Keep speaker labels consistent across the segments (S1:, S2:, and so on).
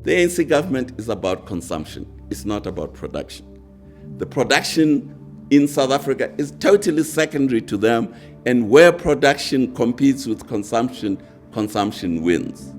S1: The ANC government is about consumption. It's not about production. The production in South Africa is totally secondary to them, and where production competes with consumption, consumption wins.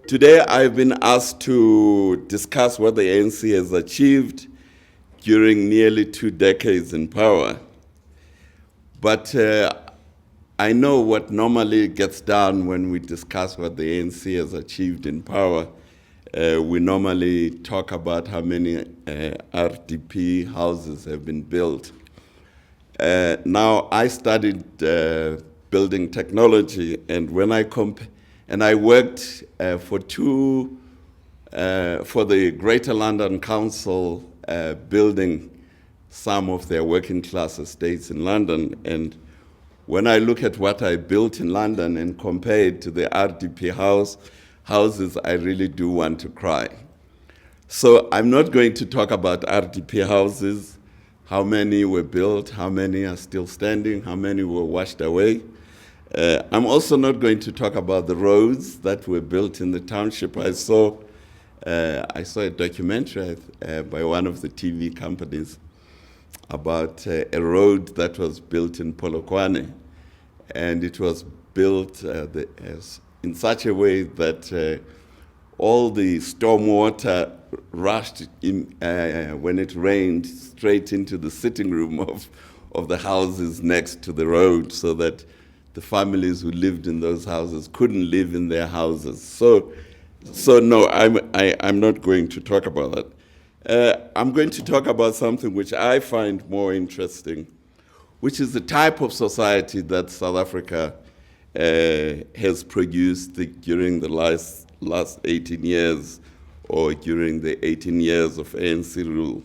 S1: Today, I've been asked to discuss what the ANC has achieved during nearly 2 decades in power. But I know what normally gets done when we discuss what the ANC has achieved in power. We normally talk about how many RDP houses have been built. Now, I studied building technology, and when I worked for the Greater London Council, building some of their working class estates in London. And when I look at what I built in London and compare it to the RDP houses, I really do want to cry. So I'm not going to talk about RDP houses, how many were built, how many are still standing, how many were washed away. I'm also not going to talk about the roads that were built in the township. I saw a documentary by one of the TV companies about a road that was built in Polokwane, and it was built in such a way that all the storm water rushed in when it rained straight into the sitting room of the houses next to the road, so that the families who lived in those houses couldn't live in their houses. So no, I'm not going to talk about that. I'm going to talk about something which I find more interesting, which is the type of society that South Africa has produced during the last 18 years, or during the 18 years of ANC rule.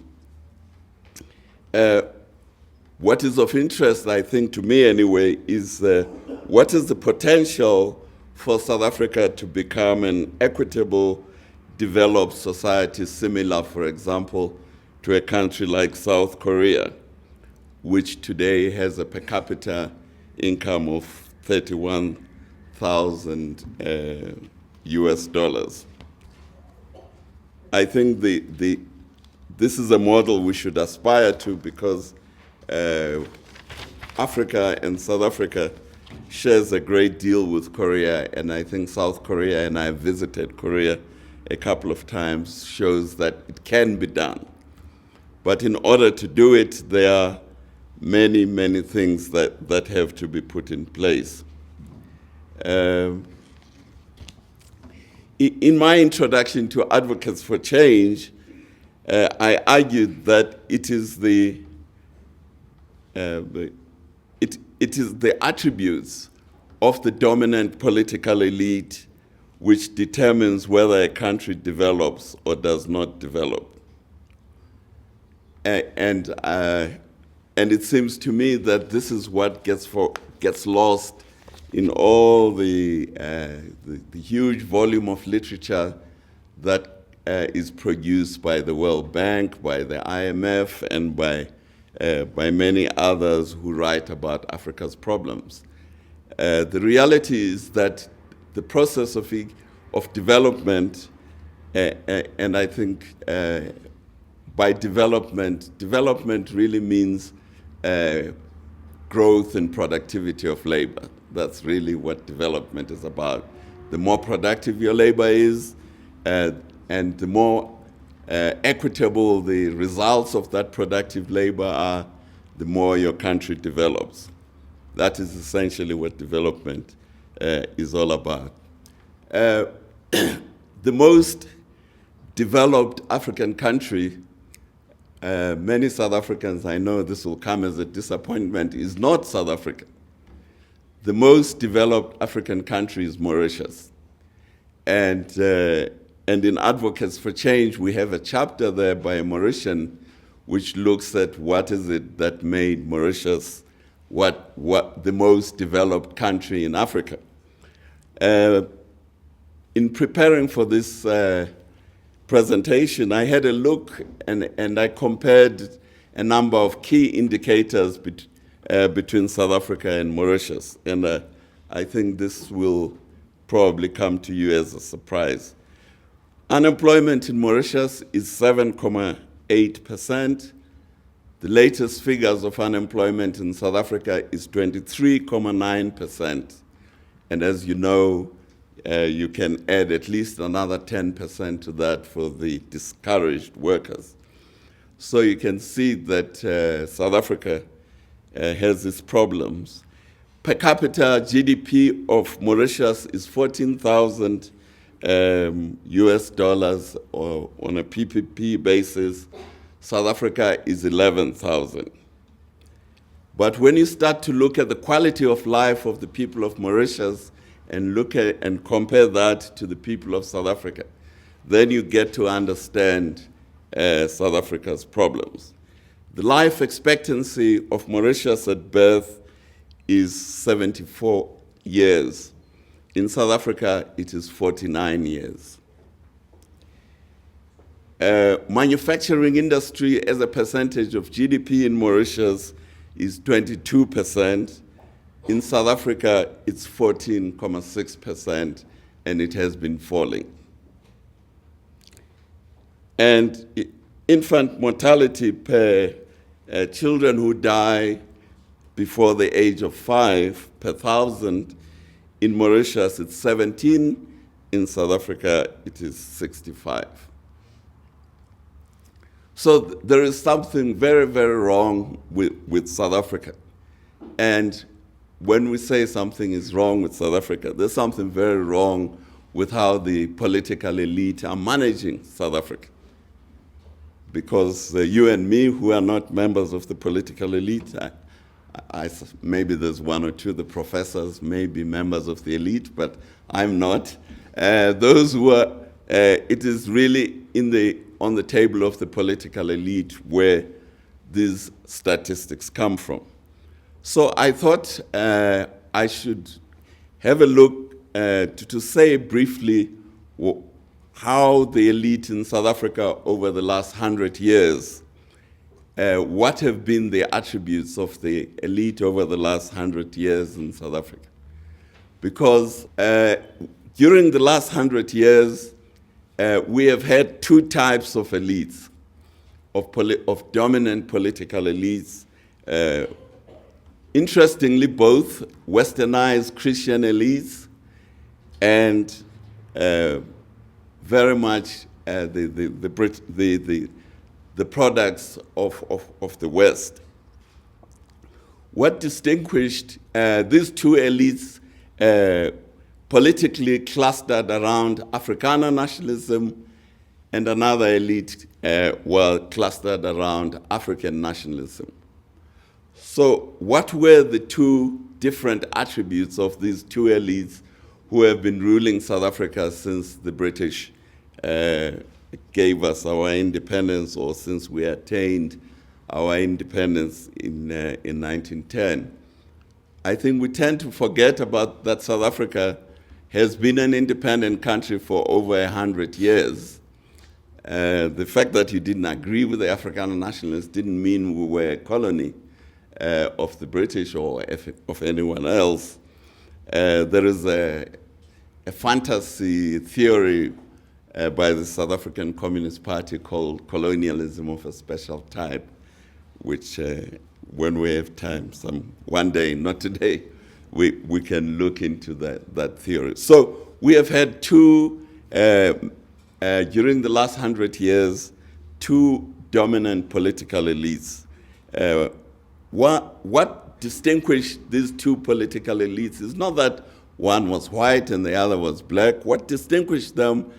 S1: What is of interest, I think, to me anyway, is what is the potential for South Africa to become an equitable, developed society, similar, for example, to a country like South Korea, which today has a per capita income of 31,000 US dollars. I think this is a model we should aspire to, because Africa and South Africa shares a great deal with Korea, and I think South Korea, and I visited Korea a couple of times, shows that it can be done. But in order to do it, there are many, many things that have to be put in place. In my introduction to Advocates for Change, I argued that it is the attributes of the dominant political elite which determines whether a country develops or does not develop. And it seems to me that this is what gets lost in all the huge volume of literature that is produced by the World Bank, by the IMF, and by many others who write about Africa's problems. The reality is that the process of development, and I think by development really means growth and productivity of labor. That's really what development is about. The more productive your labor is, and the more equitable the results of that productive labor are, the more your country develops. That is essentially what development is all about. The most developed African country, many South Africans, I know this will come as a disappointment, is not South Africa. The most developed African country is Mauritius. And in Advocates for Change, we have a chapter there by a Mauritian which looks at what is it that made Mauritius what the most developed country in Africa. In preparing for this presentation, I had a look and I compared a number of key indicators between South Africa and Mauritius. And I think this will probably come to you as a surprise. Unemployment in Mauritius is 7.8%. The latest figures of unemployment in South Africa is 23.9%. And as you know, you can add at least another 10% to that for the discouraged workers. So you can see that South Africa has its problems. Per capita GDP of Mauritius is 14,000 US dollars, or on a PPP basis. South Africa is 11,000. But when you start to look at the quality of life of the people of Mauritius and look at and compare that to the people of South Africa, then you get to understand South Africa's problems. The life expectancy of Mauritius at birth is 74 years. In South Africa, it is 49 years. Manufacturing industry as a percentage of GDP in Mauritius is 22%. In South Africa, it's 14.6%, and it has been falling. And infant mortality per children who die before the age of 5 per 1,000, in Mauritius it's 17, in South Africa it is 65. So there is something very, very wrong with South Africa. And when we say something is wrong with South Africa, there's something very wrong with how the political elite are managing South Africa. Because you and me, who are not members of the political elite, maybe there's one or two, the professors may be members of the elite, but I'm not. Those who are, it is really on the table of the political elite where these statistics come from. So I thought I should have a look to say briefly how the elite in South Africa over the last 100 years, what have been the attributes of the elite over the last 100 years in South Africa. Because during the last 100 years, we have had two types of elites, of dominant political elites. Interestingly, both westernized Christian elites and very much the products of the West. What distinguished these two elites politically clustered around Afrikaner nationalism, and another elite were clustered around African nationalism. So what were the two different attributes of these two elites who have been ruling South Africa since the British gave us our independence, or since we attained our independence in 1910? I think we tend to forget about that South Africa has been an independent country for over 100 years. The fact that you didn't agree with the Afrikaner nationalists didn't mean we were a colony of the British or of anyone else. There is a fantasy theory by the South African Communist Party called colonialism of a special type, which when we have time, one day, not today, we can look into that theory. So we have had two, during the last 100 years, two dominant political elites. What distinguished these two political elites is not that one was white and the other was black. What distinguished them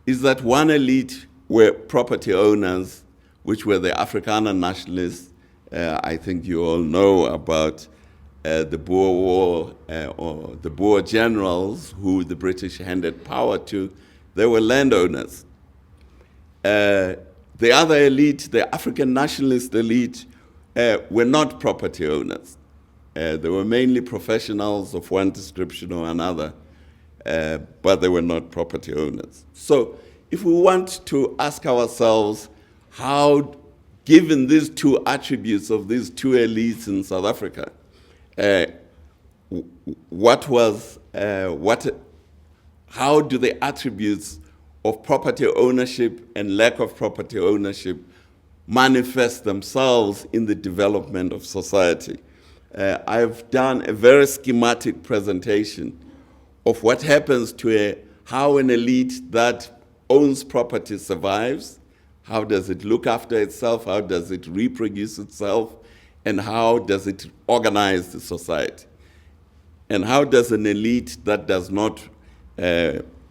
S1: is that one elite were property owners, which were the Afrikaner nationalists. I think you all know about the Boer War, or the Boer generals who the British handed power to. They were landowners. The other elite, the African nationalist elite, were not property owners. They were mainly professionals of one description or another, but they were not property owners. So if we want to ask ourselves how, given these two attributes of these two elites in South Africa, how do the attributes of property ownership and lack of property ownership manifest themselves in the development of society? I've done a very schematic presentation of what happens to how an elite that owns property survives, how does it look after itself, how does it reproduce itself, and how does it organize the society. And how does an elite that does not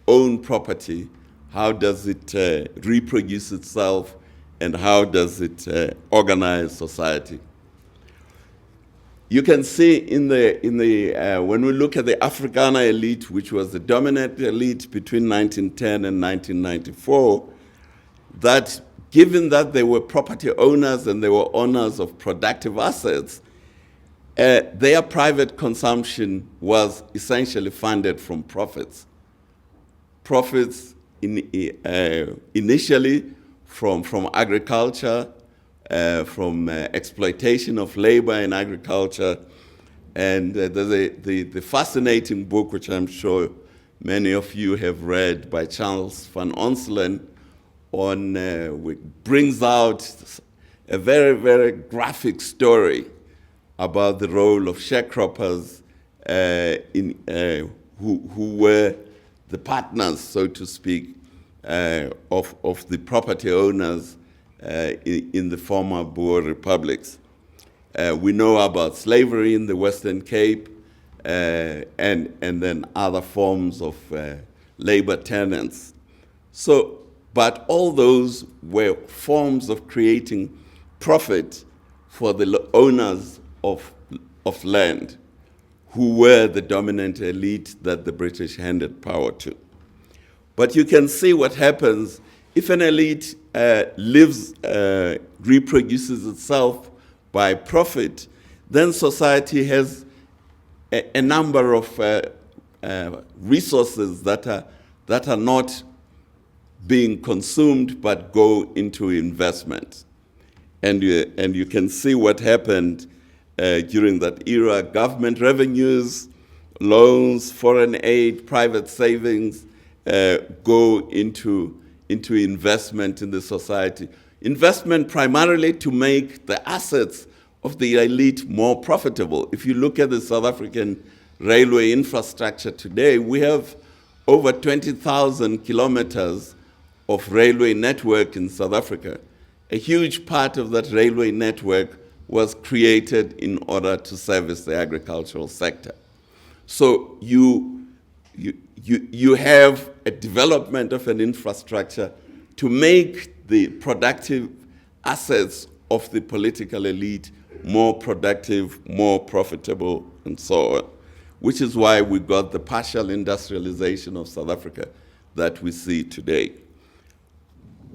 S1: own property, how does it reproduce itself, and how does it organize society? You can see when we look at the Afrikaner elite, which was the dominant elite between 1910 and 1994, that given that they were property owners and they were owners of productive assets, their private consumption was essentially funded from profits. Profits initially from agriculture, from exploitation of labor in agriculture. And there's the fascinating book, which I'm sure many of you have read, by Charles van Onselen, which brings out a very, very graphic story about the role of sharecroppers who were the partners, so to speak, of the property owners in the former Boer republics. We know about slavery in the Western Cape and then other forms of labor tenants. But all those were forms of creating profit for the owners of land, who were the dominant elite that the British handed power to. But you can see what happens if an elite reproduces itself by profit. Then society has a number of resources that are not being consumed but go into investment. And you can see what happened during that era. Government revenues, loans, foreign aid, private savings go into investment in the society. Investment primarily to make the assets of the elite more profitable. If you look at the South African railway infrastructure today, we have over 20,000 kilometers of railway network in South Africa. A huge part of that railway network was created in order to service the agricultural sector. So you have a development of an infrastructure to make the productive assets of the political elite more productive, more profitable, and so on, which is why we got the partial industrialization of South Africa that we see today.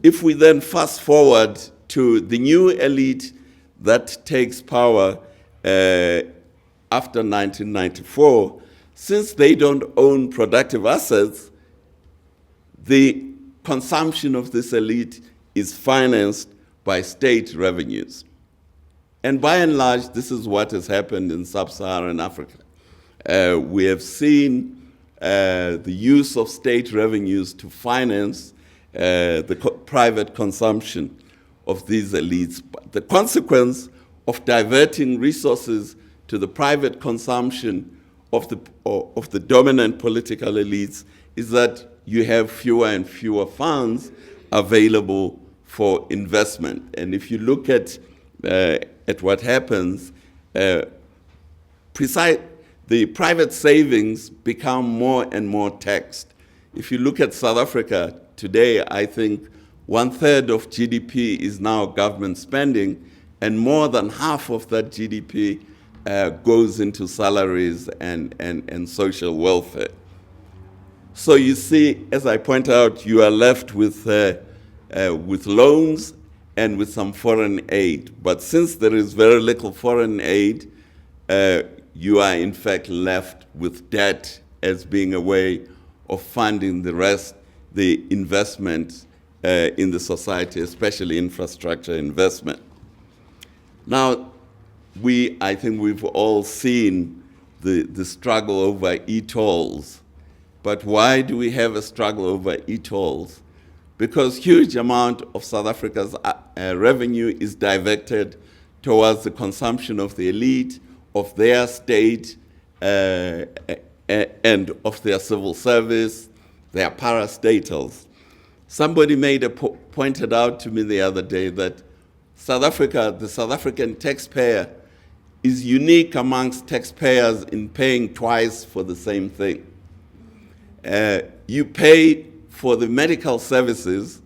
S1: If we then fast forward to the new elite that takes power after 1994, since they don't own productive assets, the consumption of this elite is financed by state revenues. And by and large, this is what has happened in sub-Saharan Africa. We have seen the use of state revenues to finance the private consumption of these elites. But the consequence of diverting resources to the private consumption of the dominant political elites is that you have fewer and fewer funds available for investment. And if you look at what happens, the private savings become more and more taxed. If you look at South Africa today, I think 1/3 of GDP is now government spending, and more than half of that GDP goes into salaries and social welfare. So you see, as I point out, you are left with loans and with some foreign aid. But since there is very little foreign aid, you are in fact left with debt as being a way of funding the rest, the investment in the society, especially infrastructure investment. Now, I think we've all seen the struggle over e-tolls. But why do we have a struggle over e-tolls? Because huge amount of South Africa's revenue is diverted towards the consumption of the elite, of their state, and of their civil service, their parastatals. Somebody pointed out to me the other day that South Africa, the South African taxpayer, is unique amongst taxpayers in paying twice for the same thing. You pay for the medical services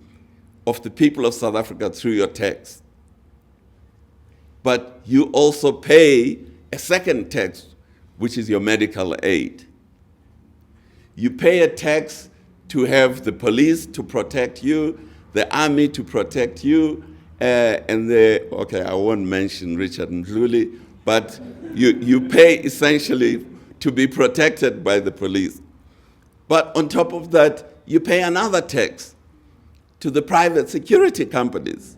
S1: of the people of South Africa through your tax. But you also pay a second tax, which is your medical aid. You pay a tax to have the police to protect you, the army to protect you, okay, I won't mention Richard Mdluli, but you pay essentially to be protected by the police. But on top of that, you pay another tax to the private security companies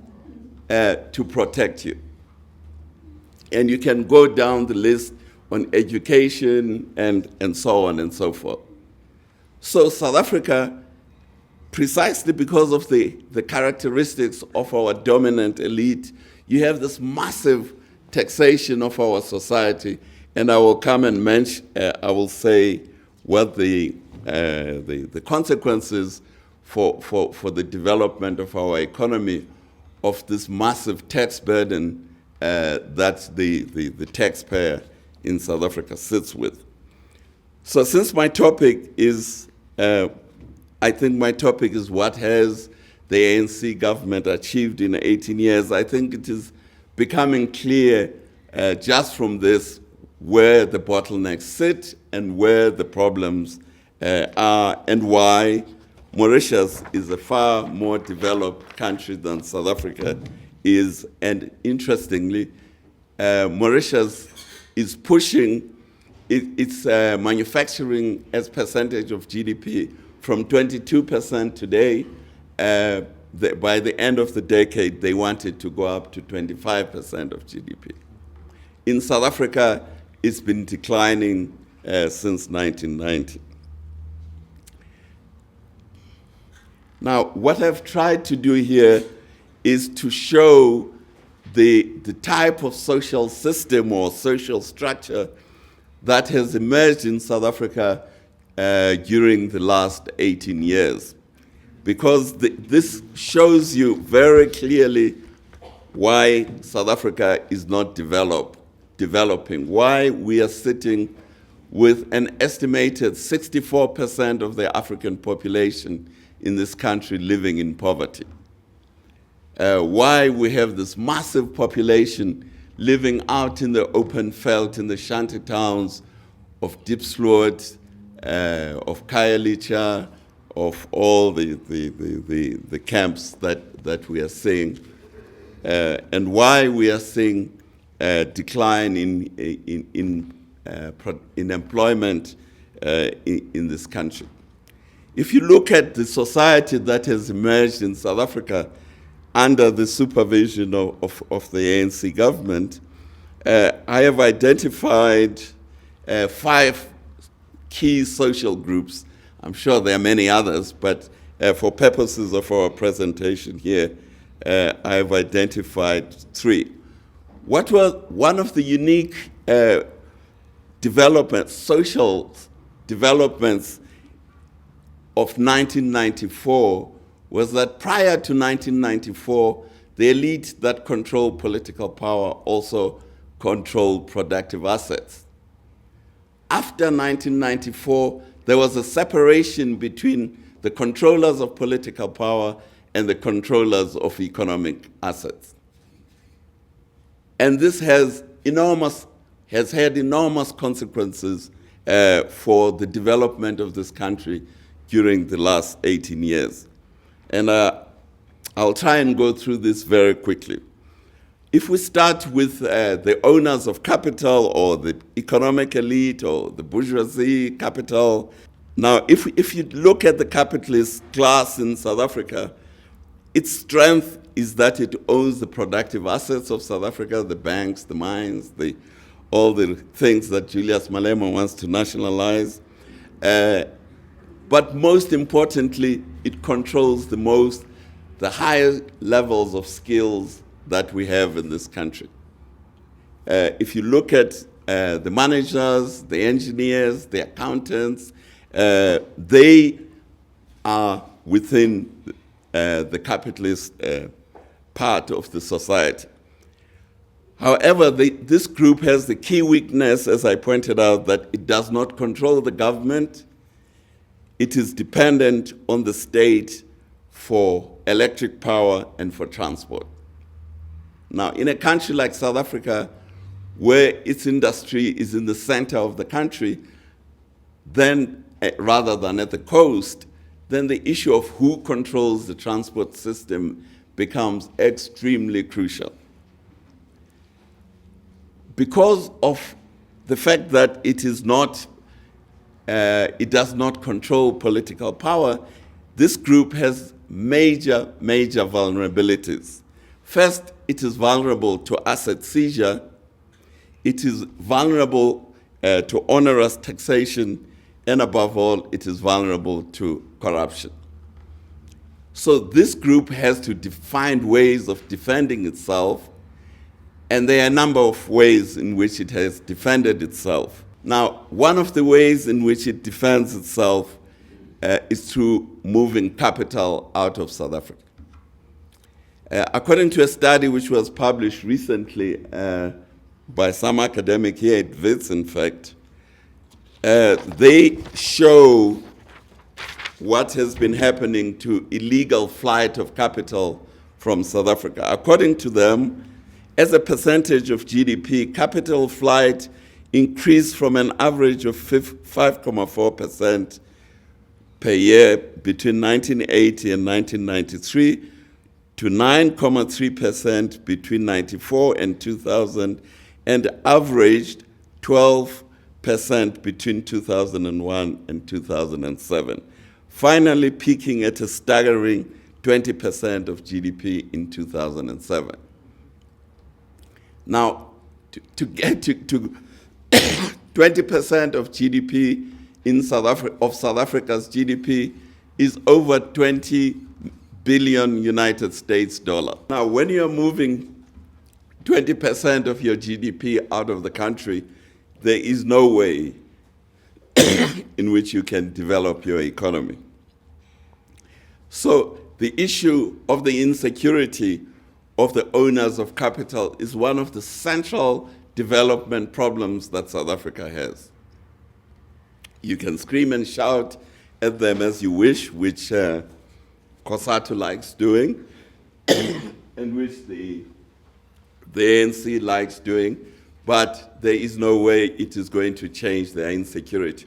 S1: to protect you. And you can go down the list on education and so on and so forth. So South Africa, precisely because of the characteristics of our dominant elite, you have this massive taxation of our society. And I will come and mention, I will say what the consequences for the development of our economy of this massive tax burden that the taxpayer in South Africa sits with. So since my topic is, I think my topic is what has the ANC government achieved in 18 years, I think it is becoming clear just from this where the bottlenecks sit and where the problems are, and why Mauritius is a far more developed country than South Africa is. And interestingly, Mauritius is pushing its manufacturing as percentage of GDP from 22% today. By the end of the decade, they wanted to go up to 25% of GDP. In South Africa, it's been declining since 1990. Now, what I've tried to do here is to show the type of social system or social structure that has emerged in South Africa during the last 18 years. Because this shows you very clearly why South Africa is not developing, why we are sitting with an estimated 64% of the African population in this country living in poverty. Why we have this massive population living out in the open veld, in the shanty towns of Diepsloot, of Khayelitsha, of all the camps that we are seeing, and why we are seeing decline in employment in this country. If you look at the society that has emerged in South Africa under the supervision of the ANC government, I have identified 5 key social groups. I'm sure there are many others, but for purposes of our presentation here, I have identified 3. What was one of the unique social developments of 1994 was that prior to 1994, the elite that controlled political power also controlled productive assets. After 1994, there was a separation between the controllers of political power and the controllers of economic assets. And this has had enormous consequences for the development of this country during the last 18 years. And I'll try and go through this very quickly. If we start with the owners of capital, or the economic elite, or the bourgeoisie capital. Now, if you look at the capitalist class in South Africa, its strength is that it owns the productive assets of South Africa, the banks, the mines, all the things that Julius Malema wants to nationalize. But most importantly, it controls the higher levels of skills that we have in this country. If you look at the managers, the engineers, the accountants, they are within the capitalist part of the society. However, this group has the key weakness, as I pointed out, that it does not control the government. It is dependent on the state for electric power and for transport. Now, in a country like South Africa, where its industry is in the center of the country, then rather than at the coast, then the issue of who controls the transport system becomes extremely crucial. Because of the fact that it does not control political power, this group has major vulnerabilities. First, it is vulnerable to asset seizure. It is vulnerable to onerous taxation, and above all, it is vulnerable to corruption. So this group has to find ways of defending itself, and there are a number of ways in which it has defended itself. Now, one of the ways in which it defends itself is through moving capital out of South Africa. According to a study which was published recently by some academic here at Wits, in fact, they show what has been happening to illegal flight of capital from South Africa. According to them, as a percentage of GDP, capital flight increased from an average of 5.4% per year between 1980 and 1993 to 9.3% between 1994 and 2000, and averaged 12% between 2001 and 2007, finally peaking at a staggering 20% of GDP in 2007. Now, to get to 20% of GDP in South Africa's GDP is over 20 billion United States dollars. Now, when you're moving 20% of your GDP out of the country, there is no way in which you can develop your economy. So the issue of the insecurity of the owners of capital is one of the central development problems that South Africa has. You can scream and shout at them as you wish, which COSATU likes doing, and which the ANC likes doing, but there is no way it is going to change their insecurity.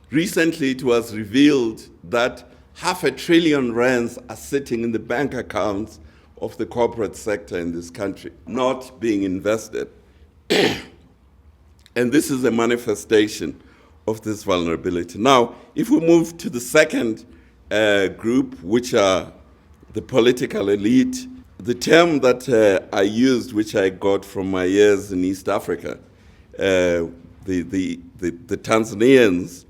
S1: Recently, it was revealed that R500 billion rands are sitting in the bank accounts of the corporate sector in this country, not being invested. And this is a manifestation of this vulnerability. Now, if we move to the second group, which are the political elite, the term that I used, which I got from my years in East Africa, the Tanzanians,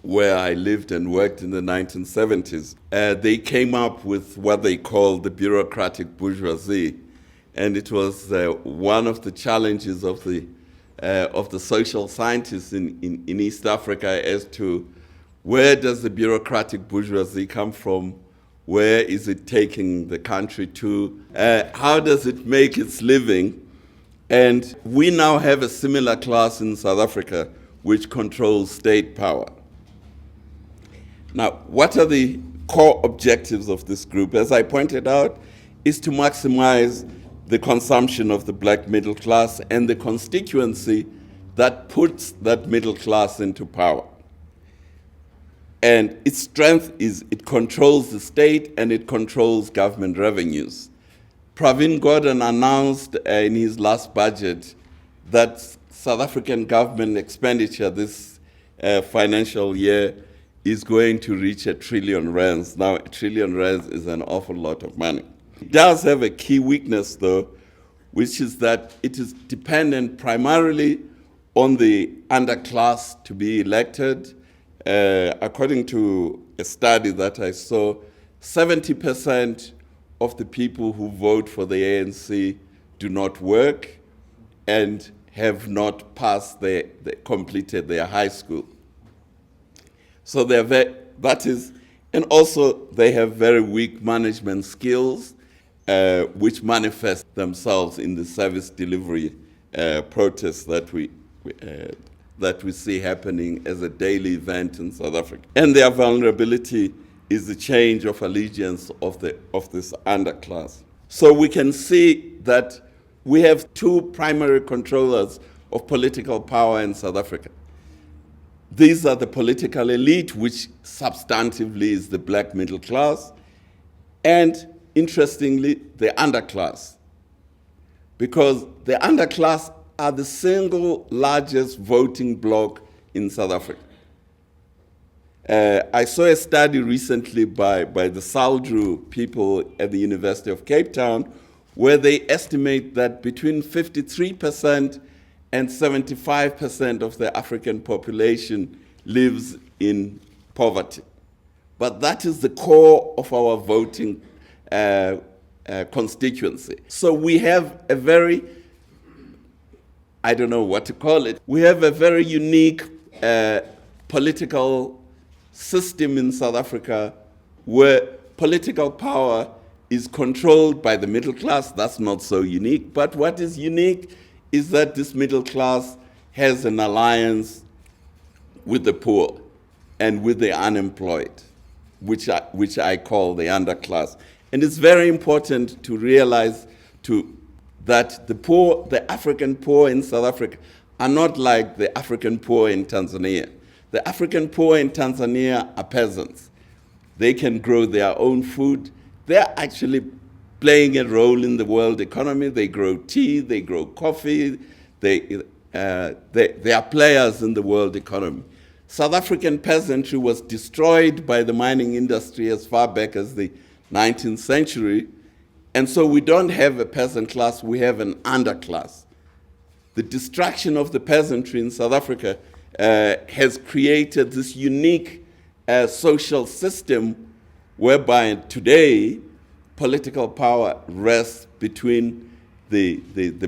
S1: where I lived and worked in the 1970s, they came up with what they called the bureaucratic bourgeoisie. And it was one of the challenges of the social scientists in East Africa as to Where does the bureaucratic bourgeoisie come from? Where is it taking the country to? How does it make its living? And we now have a similar class in South Africa which controls state power. Now, what are the core objectives of this group? As I pointed out, is to maximize the consumption of the black middle class and the constituency that puts that middle class into power. And its strength is it controls the state and it controls government revenues. Pravin Gordhan announced in his last budget that South African government expenditure this financial year is going to reach R1 trillion. Now, R1 trillion is an awful lot of money. It does have a key weakness, though, which is that it is dependent primarily on the underclass to be elected. According to a study that I saw, 70% of the people who vote for the ANC do not work and have not passed completed their high school. So and also they have very weak management skills, which manifest themselves in the service delivery protests that we see happening as a daily event in South Africa. And their vulnerability is the change of allegiance of this underclass. So we can see that we have two primary controllers of political power in South Africa. These are the political elite, which substantively is the black middle class, and interestingly, the underclass. Because the underclass are the single largest voting bloc in South Africa. I saw a study recently by the Saldru people at the University of Cape Town, where they estimate that between 53% and 75% of the African population lives in poverty. But that is the core of our voting constituency. So we have a very, I don't know what to call it, we have a very unique political system in South Africa where political power is controlled by the middle class. That's not so unique. But what is unique is that this middle class has an alliance with the poor and with the unemployed, which I call the underclass. And it's very important to realize that the African poor in South Africa are not like the African poor in Tanzania. The African poor in Tanzania are peasants. They can grow their own food. They're actually playing a role in the world economy. They grow tea, they grow coffee. They are players in the world economy. South African peasantry was destroyed by the mining industry as far back as the 19th century. And so we don't have a peasant class, we have an underclass. The destruction of the peasantry in South Africa has created this unique social system whereby today political power rests between the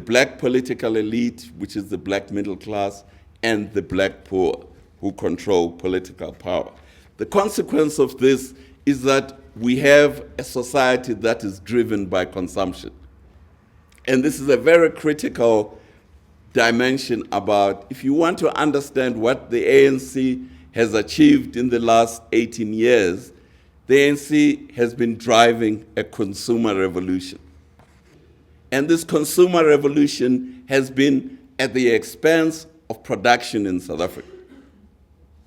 S1: black political elite, which is the black middle class, and the black poor, who control political power. The consequence of this is that we have a society that is driven by consumption. And this is a very critical dimension about, if you want to understand what the ANC has achieved in the last 18 years, the ANC has been driving a consumer revolution. And this consumer revolution has been at the expense of production in South Africa.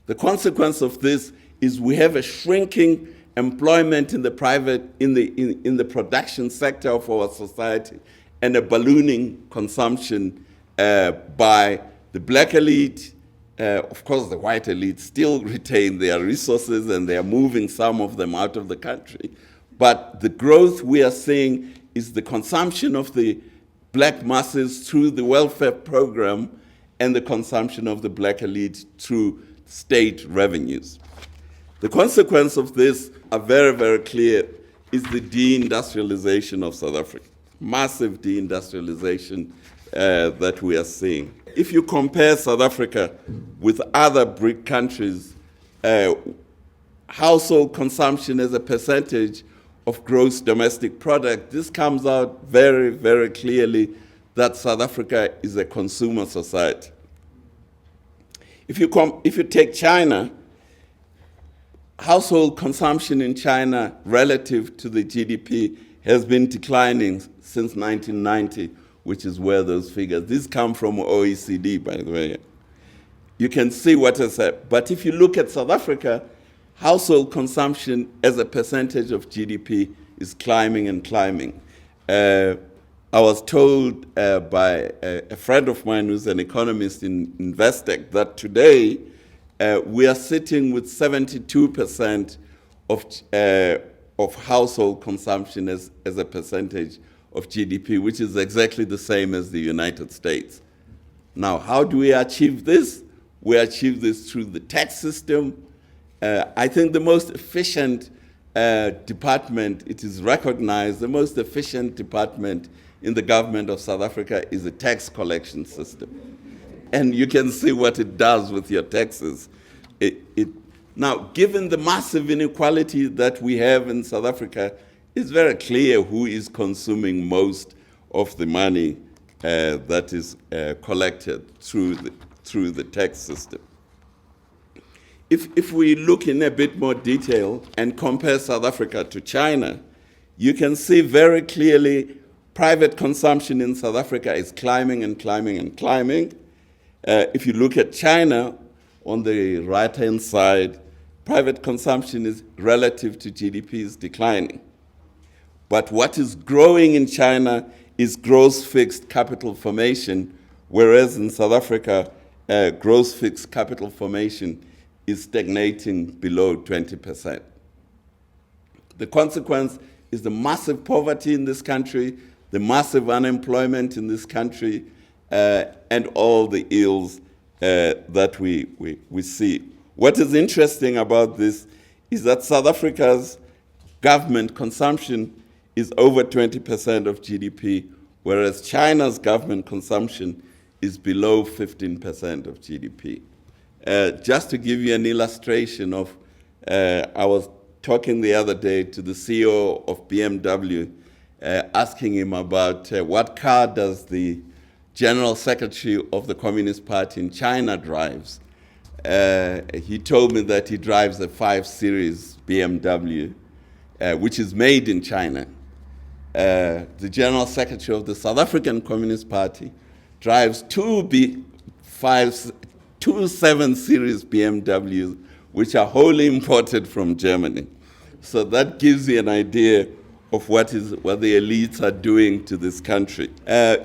S1: The consequence of this is we have a shrinking employment in the production sector of our society, and a ballooning consumption by the black elite. Of course, the white elite still retain their resources, and they are moving some of them out of the country. But the growth we are seeing is the consumption of the black masses through the welfare program, and the consumption of the black elite through state revenues. The consequence of this are very, very clear, is the deindustrialization of South Africa. Massive deindustrialization that we are seeing. If you compare South Africa with other BRIC countries, household consumption as a percentage of gross domestic product, this comes out very, very clearly that South Africa is a consumer society. If you take China, household consumption in China relative to the GDP has been declining since 1990, which is where those figures, these come from OECD, by the way. You can see what I said. But if you look at South Africa, household consumption as a percentage of GDP is climbing and climbing. I was told by a friend of mine who's an economist in Investec that today we are sitting with 72% of household consumption as a percentage of GDP, which is exactly the same as the United States. Now, how do we achieve this? We achieve this through the tax system. I think the most efficient department, it is recognized, the most efficient department in the government of South Africa is the tax collection system. And you can see what it does with your taxes. Now, given the massive inequality that we have in South Africa, it's very clear who is consuming most of the money that is collected through the tax system. If we look in a bit more detail and compare South Africa to China, you can see very clearly private consumption in South Africa is climbing and climbing and climbing. If you look at China, on the right-hand side, private consumption is relative to GDP is declining. But what is growing in China is gross fixed capital formation, whereas in South Africa, gross fixed capital formation is stagnating below 20%. The consequence is the massive poverty in this country, the massive unemployment in this country, and all the ills that we see. What is interesting about this is that South Africa's government consumption is over 20% of GDP, whereas China's government consumption is below 15% of GDP. Just to give you an illustration of, I was talking the other day to the CEO of BMW, asking him about what car does the General Secretary of the Communist Party in China drives. He told me that he drives a 5 Series BMW, which is made in China. The General Secretary of the South African Communist Party drives two 7 Series BMWs, which are wholly imported from Germany. So that gives you an idea of what the elites are doing to this country.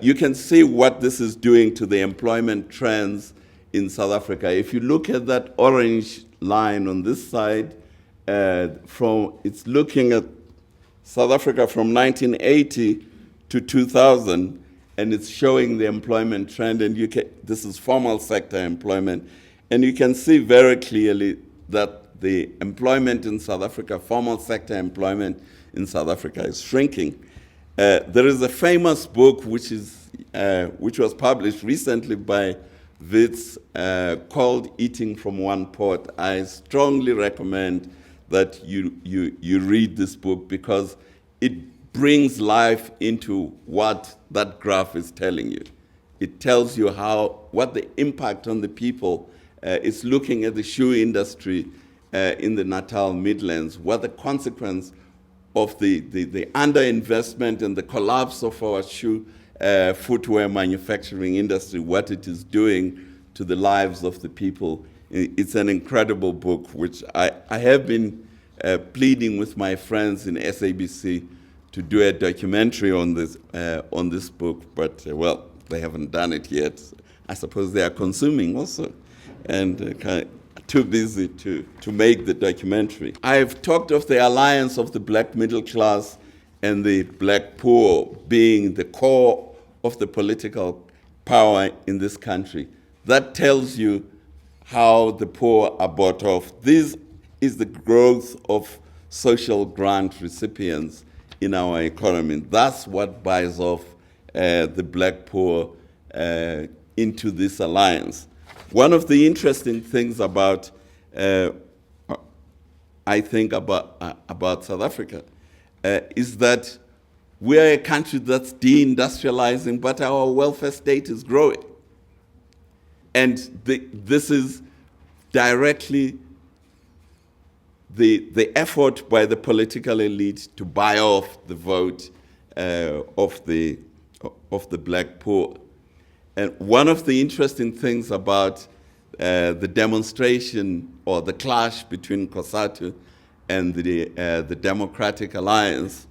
S1: You can see what this is doing to the employment trends in South Africa. If you look at that orange line on this side, it's looking at South Africa from 1980 to 2000, and it's showing the employment trend, and this is formal sector employment, and you can see very clearly that the employment in South Africa, formal sector employment in South Africa is shrinking. There is a famous book which was published recently by Wits called Eating from One Pot. I strongly recommend that you read this book because it brings life into what that graph is telling you. It tells you what the impact on the people is. Looking at the shoe industry in the Natal Midlands, what the consequence of the underinvestment and the collapse of our footwear manufacturing industry, what it is doing to the lives of the people. It's an incredible book, which I have been pleading with my friends in SABC to do a documentary on this book, but well, they haven't done it yet. I suppose they are consuming also, and too busy to make the documentary. I've talked of the alliance of the black middle class and the black poor being the core of the political power in this country. That tells you how the poor are bought off. This is the growth of social grant recipients in our economy. That's what buys off the black poor into this alliance. One of the interesting things about I think about South Africa is that we are a country that's deindustrializing, but our welfare state is growing. And this is directly the effort by the political elite to buy off the vote of the black poor. And one of the interesting things about the demonstration or the clash between COSATU and the Democratic Alliance,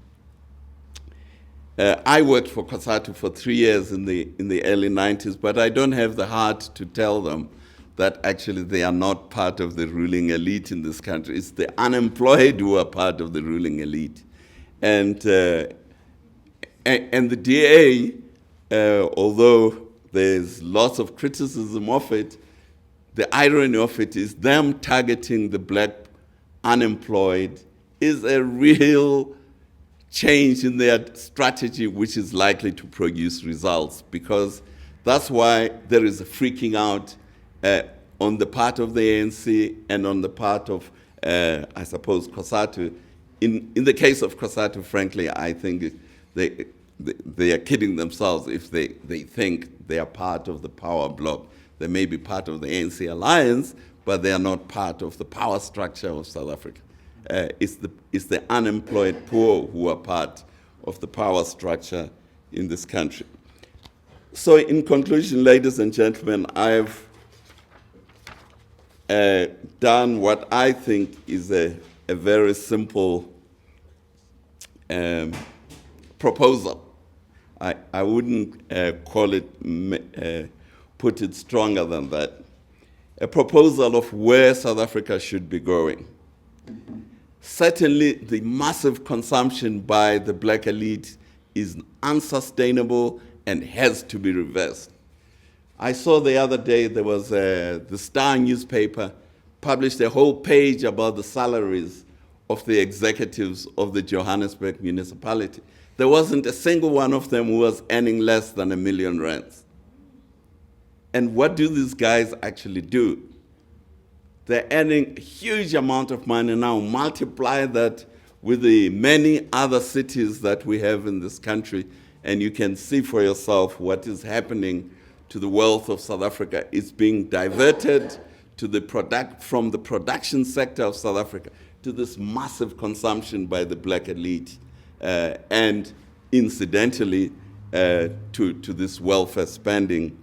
S1: I worked for COSATU for 3 years in the early 90s, but I don't have the heart to tell them that actually they are not part of the ruling elite in this country. It's the unemployed who are part of the ruling elite. And the DA, although there's lots of criticism of it, the irony of it is them targeting the black unemployed is a real change in their strategy, which is likely to produce results, because that's why there is a freaking out on the part of the ANC and on the part of, I suppose, COSATU. In the case of COSATU, frankly, I think they are kidding themselves if they think they are part of the power bloc. They may be part of the ANC alliance, but they are not part of the power structure of South Africa. It's the unemployed poor who are part of the power structure in this country. So in conclusion, ladies and gentlemen, I've done what I think is a very simple proposal. I wouldn't call it, put it stronger than that. A proposal of where South Africa should be going. Certainly, the massive consumption by the black elite is unsustainable and has to be reversed. I saw the other day there was the Star newspaper published a whole page about the salaries of the executives of the Johannesburg municipality. There wasn't a single one of them who was earning less than R1 million. And what do these guys actually do? They're earning a huge amount of money now. Multiply that with the many other cities that we have in this country, and you can see for yourself what is happening to the wealth of South Africa. It's being diverted to from the production sector of South Africa to this massive consumption by the black elite, and incidentally to this welfare spending,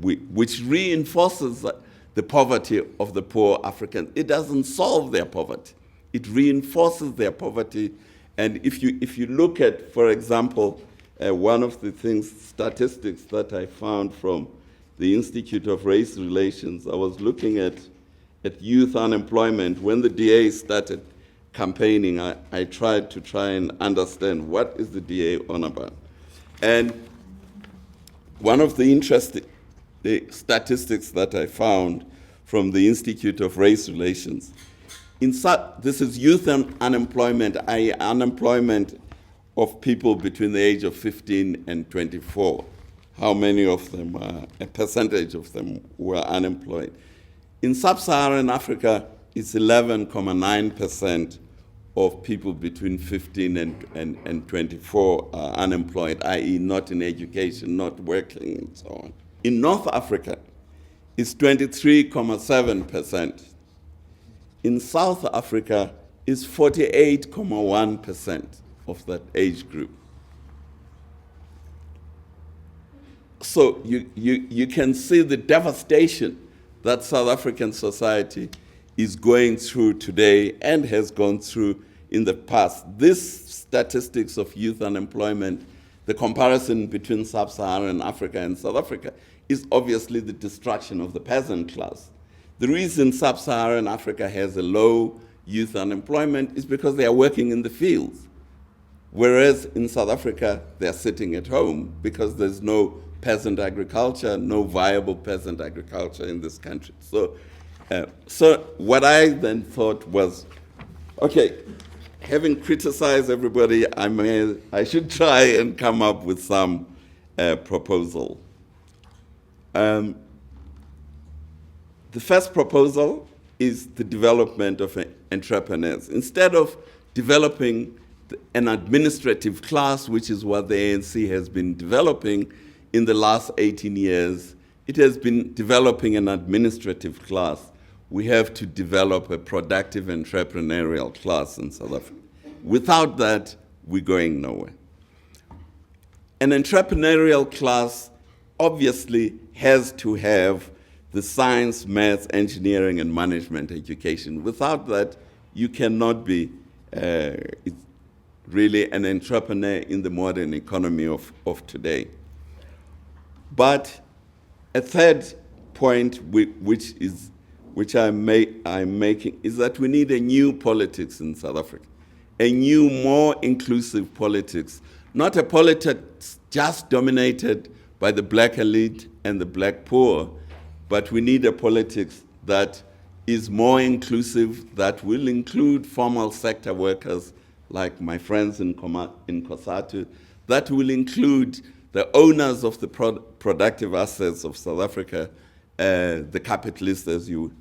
S1: which reinforces the poverty of the poor Africans. It doesn't solve their poverty. It reinforces their poverty. And if you look at, for example, one of the statistics that I found from the Institute of Race Relations, I was looking at youth unemployment. When the DA started campaigning, I tried to and understand what is the DA on about. And one of the interesting statistics that I found from the Institute of Race Relations, this is youth unemployment, i.e. unemployment of people between the age of 15 and 24. How many of them, a percentage of them were unemployed. In sub-Saharan Africa, it's 11.9% of people between 15 and 24 are unemployed, i.e. not in education, not working, and so on. In North Africa, it's 23.7%. In South Africa, it's 48.1% of that age group. So you can see the devastation that South African society is going through today and has gone through in the past. This statistics of youth unemployment, the comparison between sub-Saharan Africa and South Africa, is obviously the destruction of the peasant class. The reason sub-Saharan Africa has a low youth unemployment is because they are working in the fields, whereas in South Africa, they're sitting at home because there's no peasant agriculture, no viable peasant agriculture in this country. So what I then thought was, okay, having criticized everybody, I should try and come up with some proposal. The first proposal is the development of entrepreneurs. Instead of developing an administrative class, which is what the ANC has been developing in the last 18 years, it has been developing an administrative class. We have to develop a productive entrepreneurial class in South Africa. Without that, we're going nowhere. An entrepreneurial class obviously has to have the science, maths, engineering, and management education. Without that, you cannot be really an entrepreneur in the modern economy of today. But a third point which I'm making is that we need a new politics in South Africa, a new, more inclusive politics, not a politics just dominated by the black elite and the black poor, but we need a politics that is more inclusive, that will include formal sector workers like my friends in COSATU, that will include the owners of the productive assets of South Africa, the capitalists, as you,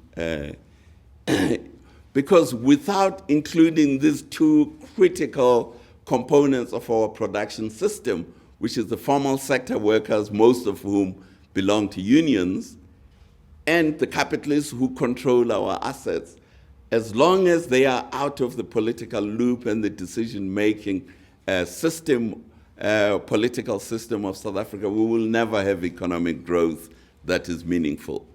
S1: because without including these two critical components of our production system, which is the formal sector workers, most of whom belong to unions, and the capitalists who control our assets, as long as they are out of the political loop and the decision-making system, political system of South Africa, we will never have economic growth that is meaningful.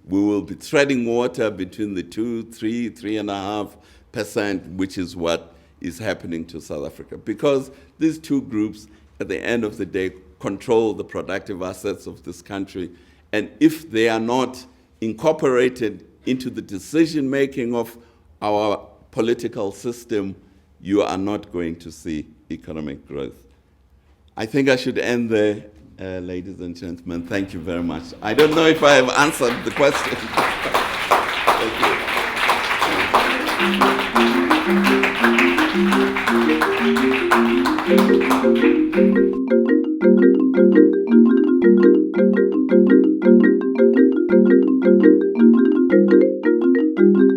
S1: We will be treading water between the 3.5%, which is what is happening to South Africa. Because these two groups, at the end of the day, control the productive assets of this country. And if they are not incorporated into the decision-making of our political system, you are not going to see economic growth. I think I should end there, ladies and gentlemen. Thank you very much. I don't know if I have answered the question. Thank you.